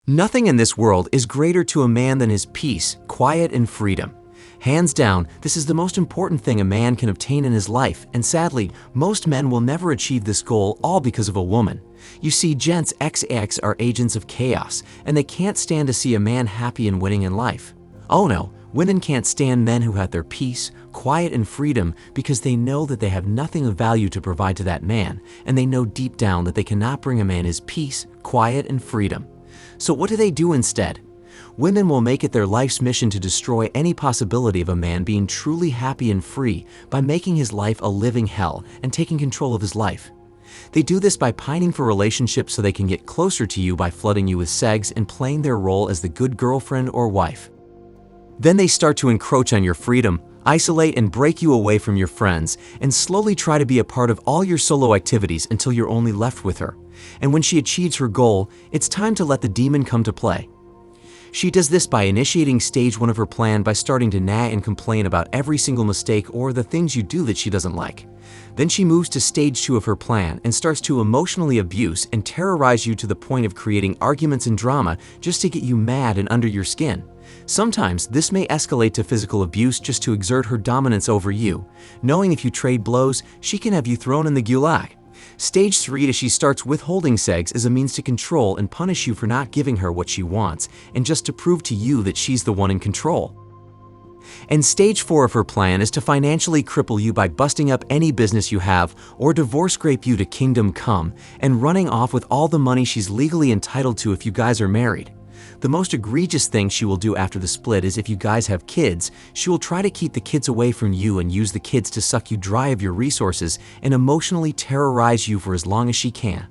Nothing in this world is greater to a man than his peace, quiet, and freedom. Hands down, this is the most important thing a man can obtain in his life, and sadly, most men will never achieve this goal, all because of a woman. You see, Gents XX are agents of chaos, and they can't stand to see a man happy and winning in life. Oh no, women can't stand men who have their peace, quiet, and freedom because they know that they have nothing of value to provide to that man, and they know deep down that they cannot bring a man his peace, quiet, and freedom. So what do they do instead? Women will make it their life's mission to destroy any possibility of a man being truly happy and free by making his life a living hell and taking control of his life. They do this by pining for relationships so they can get closer to you by flooding you with sex and playing their role as the good girlfriend or wife. Then they start to encroach on your freedom, isolate and break you away from your friends, and slowly try to be a part of all your solo activities until you're only left with her. And when she achieves her goal, it's time to let the demon come to play. She does this by initiating stage 1 of her plan by starting to nag and complain about every single mistake or the things you do that she doesn't like. Then she moves to stage 2 of her plan and starts to emotionally abuse and terrorize you to the point of creating arguments and drama just to get you mad and under your skin. Sometimes this may escalate to physical abuse just to exert her dominance over you, knowing if you trade blows, she can have you thrown in the gulag. Stage 3 as she starts withholding sex as a means to control and punish you for not giving her what she wants and just to prove to you that she's the one in control. And stage 4 of her plan is to financially cripple you by busting up any business you have or divorce scrape you to kingdom come and running off with all the money she's legally entitled to if you guys are married. The most egregious thing she will do after the split is if you guys have kids, she will try to keep the kids away from you and use the kids to suck you dry of your resources and emotionally terrorize you for as long as she can.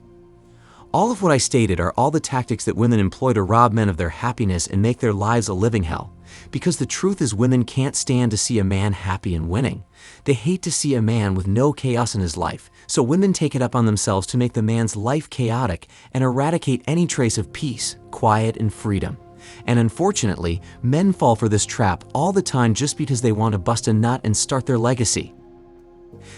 All of what I stated are all the tactics that women employ to rob men of their happiness and make their lives a living hell. Because the truth is, women can't stand to see a man happy and winning. They hate to see a man with no chaos in his life, so women take it up on themselves to make the man's life chaotic and eradicate any trace of peace, quiet, and freedom. And unfortunately, men fall for this trap all the time just because they want to bust a nut and start their legacy.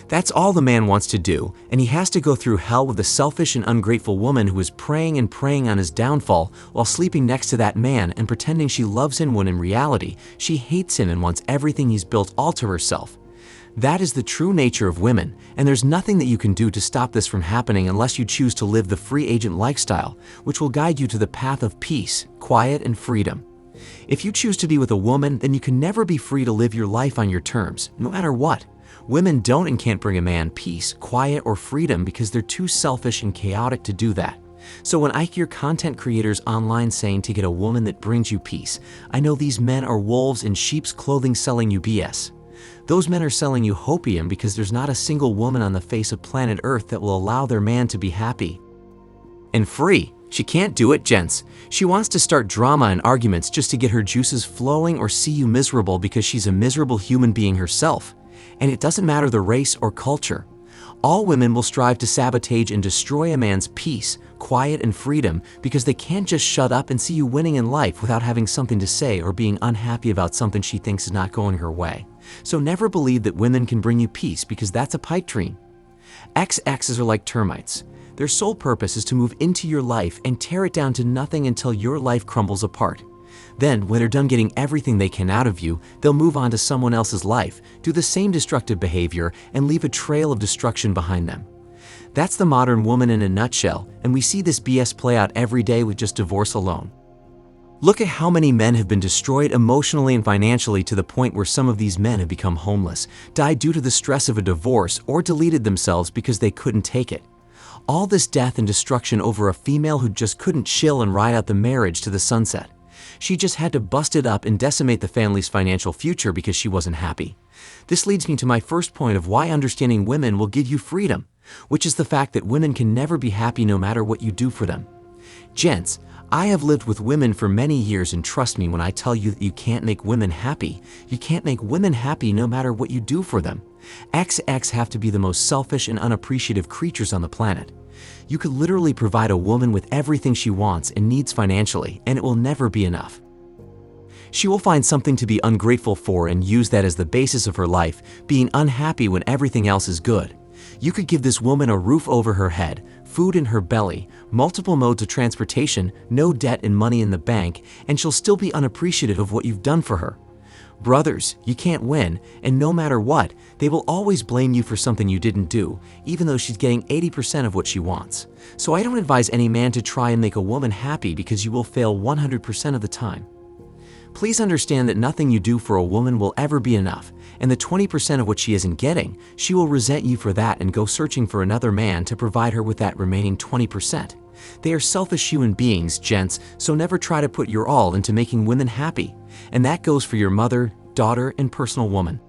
That's all the man wants to do, and he has to go through hell with a selfish and ungrateful woman who is preying and preying on his downfall while sleeping next to that man and pretending she loves him when in reality, she hates him and wants everything he's built all to herself. That is the true nature of women, and there's nothing that you can do to stop this from happening unless you choose to live the free agent lifestyle, which will guide you to the path of peace, quiet, and freedom. If you choose to be with a woman, then you can never be free to live your life on your terms, no matter what. Women don't and can't bring a man peace, quiet, or freedom because they're too selfish and chaotic to do that. So when I hear content creators online saying to get a woman that brings you peace, I know these men are wolves in sheep's clothing selling you BS. Those men are selling you hopium because there's not a single woman on the face of planet Earth that will allow their man to be happy and free. She can't do it, gents. She wants to start drama and arguments just to get her juices flowing or see you miserable because she's a miserable human being herself. And it doesn't matter the race or culture. All women will strive to sabotage and destroy a man's peace, quiet, and freedom because they can't just shut up and see you winning in life without having something to say or being unhappy about something she thinks is not going her way. So never believe that women can bring you peace because that's a pipe dream. XXs are like termites. Their sole purpose is to move into your life and tear it down to nothing until your life crumbles apart. Then, when they're done getting everything they can out of you, they'll move on to someone else's life, do the same destructive behavior, and leave a trail of destruction behind them. That's the modern woman in a nutshell, and we see this BS play out every day with just divorce alone. Look at how many men have been destroyed emotionally and financially to the point where some of these men have become homeless, died due to the stress of a divorce, or deleted themselves because they couldn't take it. All this death and destruction over a female who just couldn't chill and ride out the marriage to the sunset. She just had to bust it up and decimate the family's financial future because she wasn't happy. This leads me to my first point of why understanding women will give you freedom, which is the fact that women can never be happy no matter what you do for them. Gents, I have lived with women for many years, and trust me when I tell you that you can't make women happy. You can't make women happy no matter what you do for them. XX have to be the most selfish and unappreciative creatures on the planet. You could literally provide a woman with everything she wants and needs financially, and it will never be enough. She will find something to be ungrateful for and use that as the basis of her life, being unhappy when everything else is good. You could give this woman a roof over her head, food in her belly, multiple modes of transportation, no debt and money in the bank, and she'll still be unappreciative of what you've done for her. Brothers, you can't win, and no matter what, they will always blame you for something you didn't do, even though she's getting 80% of what she wants. So I don't advise any man to try and make a woman happy because you will fail 100% of the time. Please understand that nothing you do for a woman will ever be enough, and the 20% of what she isn't getting, she will resent you for that and go searching for another man to provide her with that remaining 20%. They are selfish human beings, gents, so never try to put your all into making women happy. And that goes for your mother, daughter, and personal woman.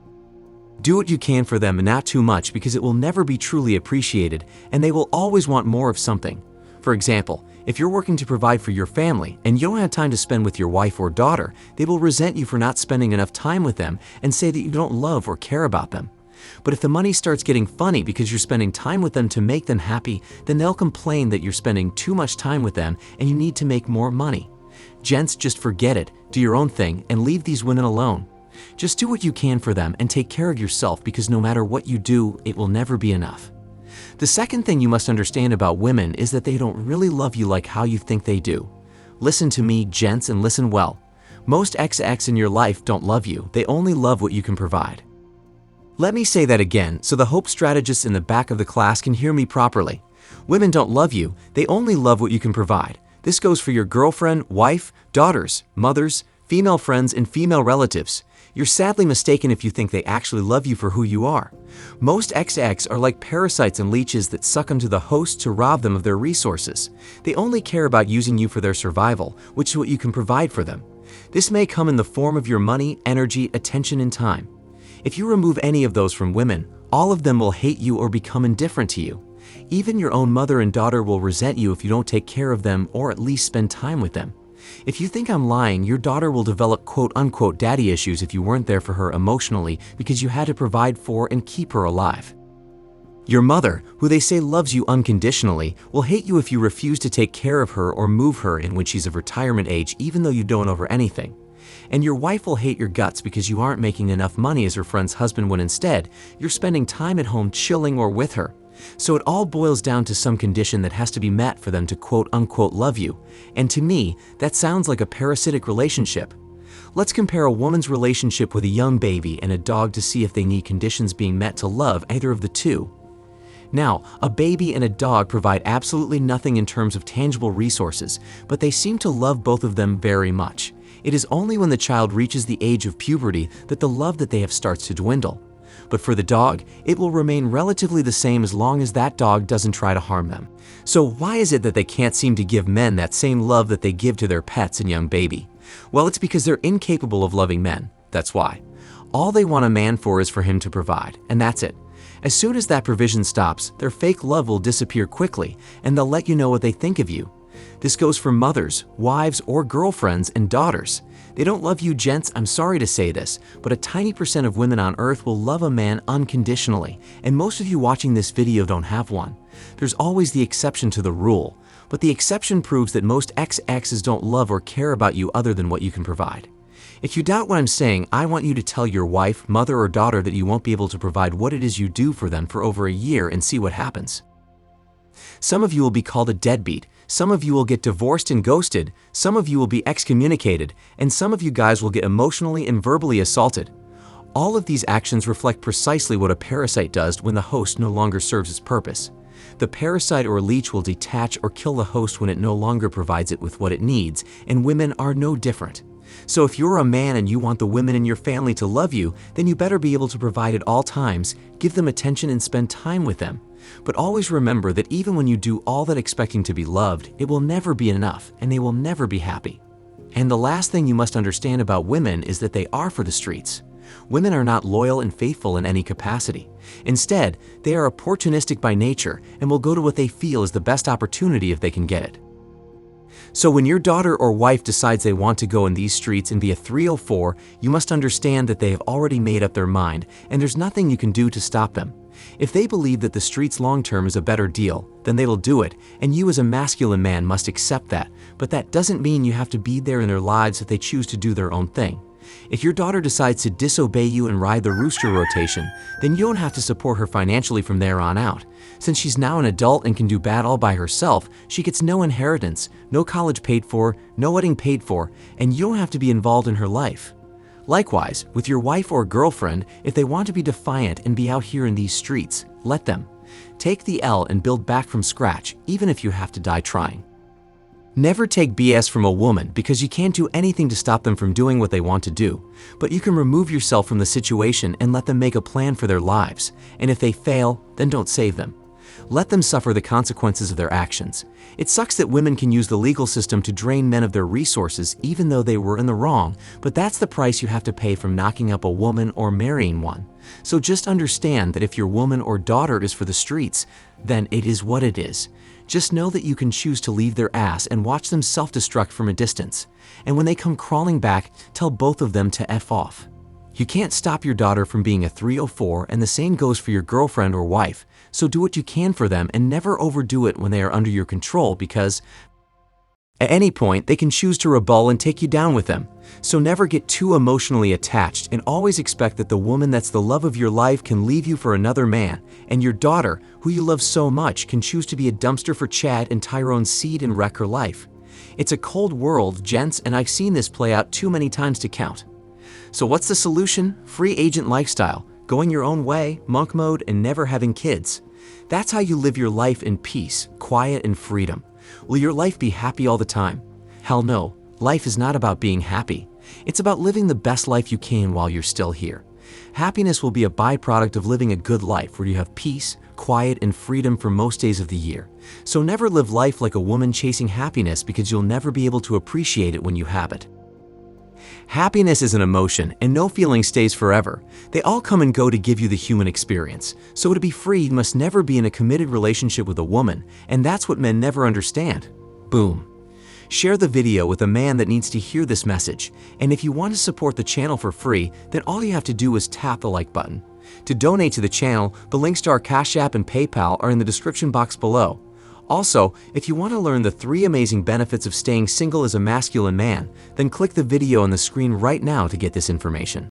Do what you can for them and not too much because it will never be truly appreciated and they will always want more of something. For example, if you're working to provide for your family and you don't have time to spend with your wife or daughter, they will resent you for not spending enough time with them and say that you don't love or care about them. But if the money starts getting funny because you're spending time with them to make them happy, then they'll complain that you're spending too much time with them and you need to make more money. Gents, just forget it, do your own thing, and leave these women alone. Just do what you can for them and take care of yourself because no matter what you do, it will never be enough. The second thing you must understand about women is that they don't really love you like how you think they do. Listen to me, gents, and listen well. Most XX in your life don't love you, they only love what you can provide. Let me say that again so the Hope strategists in the back of the class can hear me properly. Women don't love you, they only love what you can provide. This goes for your girlfriend, wife, daughters, mothers, female friends, and female relatives. You're sadly mistaken if you think they actually love you for who you are. Most XX are like parasites and leeches that suck onto the host to rob them of their resources. They only care about using you for their survival, which is what you can provide for them. This may come in the form of your money, energy, attention, and time. If you remove any of those from women, all of them will hate you or become indifferent to you. Even your own mother and daughter will resent you if you don't take care of them or at least spend time with them. If you think I'm lying, your daughter will develop quote-unquote daddy issues if you weren't there for her emotionally because you had to provide for and keep her alive. Your mother, who they say loves you unconditionally, will hate you if you refuse to take care of her or move her in when she's of retirement age even though you don't owe her anything. And your wife will hate your guts because you aren't making enough money as her friend's husband when instead, you're spending time at home chilling or with her. So it all boils down to some condition that has to be met for them to quote-unquote love you. And to me, that sounds like a parasitic relationship. Let's compare a woman's relationship with a young baby and a dog to see if they need conditions being met to love either of the two. Now, a baby and a dog provide absolutely nothing in terms of tangible resources, but they seem to love both of them very much. It is only when the child reaches the age of puberty that the love that they have starts to dwindle. But for the dog, it will remain relatively the same as long as that dog doesn't try to harm them. So why is it that they can't seem to give men that same love that they give to their pets and young baby? Well, it's because they're incapable of loving men, that's why. All they want a man for is for him to provide, and that's it. As soon as that provision stops, their fake love will disappear quickly, and they'll let you know what they think of you. This goes for mothers, wives, or girlfriends and daughters. They don't love you, gents, I'm sorry to say this, but a tiny percent of women on earth will love a man unconditionally, and most of you watching this video don't have one. There's always the exception to the rule, but the exception proves that most XXs don't love or care about you other than what you can provide. If you doubt what I'm saying, I want you to tell your wife, mother, or daughter that you won't be able to provide what it is you do for them for over a year and see what happens. Some of you will be called a deadbeat, some of you will get divorced and ghosted, some of you will be excommunicated, and some of you guys will get emotionally and verbally assaulted. All of these actions reflect precisely what a parasite does when the host no longer serves its purpose. The parasite or leech will detach or kill the host when it no longer provides it with what it needs, and women are no different. So if you're a man and you want the women in your family to love you, then you better be able to provide at all times, give them attention and spend time with them. But always remember that even when you do all that expecting to be loved, it will never be enough and they will never be happy. And the last thing you must understand about women is that they are for the streets. Women are not loyal and faithful in any capacity. Instead, they are opportunistic by nature and will go to what they feel is the best opportunity if they can get it. So when your daughter or wife decides they want to go in these streets and be a 304, you must understand that they have already made up their mind and there's nothing you can do to stop them. If they believe that the streets long-term is a better deal, then they will do it, and you as a masculine man must accept that, but that doesn't mean you have to be there in their lives if they choose to do their own thing. If your daughter decides to disobey you and ride the rooster rotation, then you don't have to support her financially from there on out. Since she's now an adult and can do bad all by herself, she gets no inheritance, no college paid for, no wedding paid for, and you don't have to be involved in her life. Likewise, with your wife or girlfriend, if they want to be defiant and be out here in these streets, let them. Take the L and build back from scratch, even if you have to die trying. Never take BS from a woman because you can't do anything to stop them from doing what they want to do, but you can remove yourself from the situation and let them make a plan for their lives, and if they fail, then don't save them. Let them suffer the consequences of their actions. It sucks that women can use the legal system to drain men of their resources even though they were in the wrong, but that's the price you have to pay from knocking up a woman or marrying one. So just understand that if your woman or daughter is for the streets, then it is what it is. Just know that you can choose to leave their ass and watch them self-destruct from a distance. And when they come crawling back, tell both of them to F off. You can't stop your daughter from being a 304, and the same goes for your girlfriend or wife. So do what you can for them and never overdo it when they are under your control, because at any point they can choose to rebel and take you down with them. So never get too emotionally attached and always expect that the woman that's the love of your life can leave you for another man, and your daughter, who you love so much, can choose to be a dumpster for Chad and Tyrone's seed and wreck her life. It's a cold world, gents, and I've seen this play out too many times to count. So what's the solution? Free agent lifestyle, going your own way, monk mode, and never having kids. That's how you live your life in peace, quiet, and freedom. Will your life be happy all the time? Hell no, life is not about being happy. It's about living the best life you can while you're still here. Happiness will be a byproduct of living a good life where you have peace, quiet, and freedom for most days of the year. So never live life like a woman chasing happiness, because you'll never be able to appreciate it when you have it. Happiness is an emotion, and no feeling stays forever. They all come and go to give you the human experience. So to be free, you must never be in a committed relationship with a woman, and that's what men never understand. Boom. Share the video with a man that needs to hear this message, and if you want to support the channel for free, then all you have to do is tap the like button. To donate to the channel, the links to our Cash App and PayPal are in the description box below. Also, if you want to learn the 3 amazing benefits of staying single as a masculine man, then click the video on the screen right now to get this information.